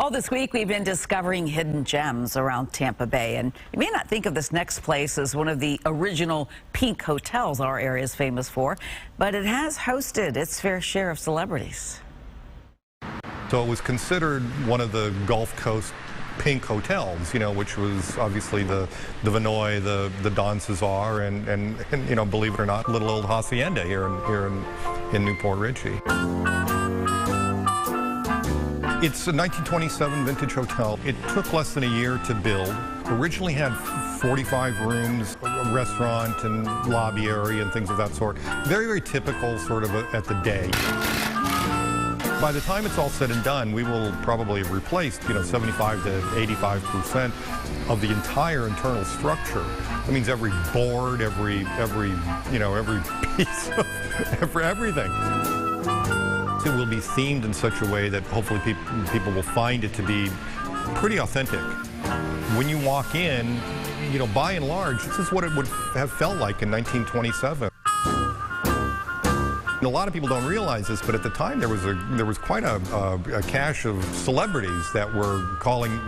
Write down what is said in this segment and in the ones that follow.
All this week, we've been discovering hidden gems around Tampa Bay. And you may not think of this next place as one of the original pink hotels our area is famous for, but it has hosted its fair share of celebrities. So it was considered one of the Gulf Coast pink hotels, which was obviously the Vinoy, the Don Cesar, and believe it or not, little old Hacienda here in New Port Richey. It's a 1927 vintage hotel. It took less than a year to build. Originally had 45 rooms, a restaurant and lobby area and things of that sort. Very, very typical sort of at the day. By the time it's all said and done, we will probably have replaced, 75 to 85% of the entire internal structure. That means every board, every piece of everything. It will be themed in such a way that hopefully people will find it to be pretty authentic. When you walk in, by and large, this is what it would have felt like in 1927. A lot of people don't realize this, but at the time there was quite a cache of celebrities that were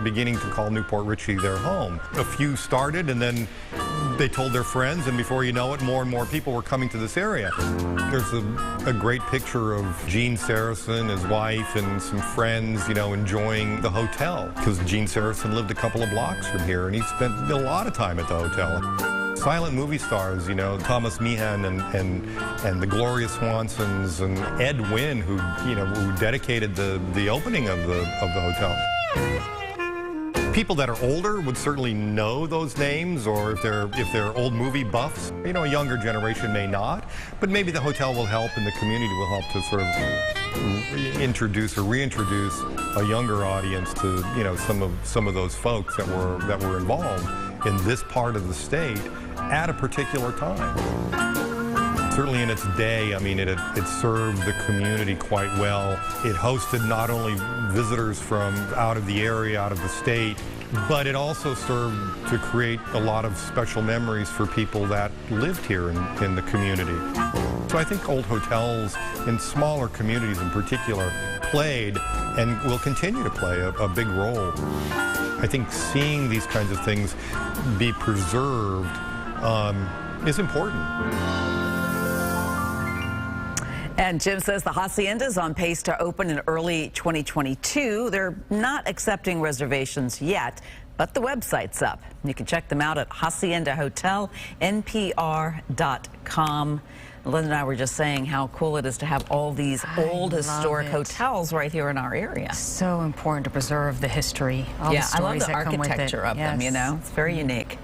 beginning to call New Port Richey their home. A few started, and then they told their friends, and before you know it, more and more people were coming to this area. There's a great picture of Gene Saracen, his wife, and some friends, enjoying the hotel, because Gene Saracen lived a couple of blocks from here, and he spent a lot of time at the hotel. Silent movie stars, Thomas Meehan and the Gloria Swansons and Ed Wynn, who dedicated the opening of the hotel. People that are older would certainly know those names, or if they're old movie buffs. A younger generation may not, but maybe the hotel will help and the community will help to sort of introduce or reintroduce a younger audience to some of those folks that were involved in this part of the state at a particular time. Certainly in its day, it served the community quite well. It hosted not only visitors from out of the area, out of the state, but it also served to create a lot of special memories for people that lived here in the community. So I think old hotels in smaller communities in particular played and will continue to play a big role. I think seeing these kinds of things be preserved is important. And Jim says the Hacienda is on pace to open in early 2022. They're not accepting reservations yet, but the website's up. You can check them out at haciendahotelnpr.com. Linda and I were just saying how cool it is to have all these old historic hotels right here in our area. So important to preserve the history, all the stories that come with it. I love the architecture of them, It's very unique.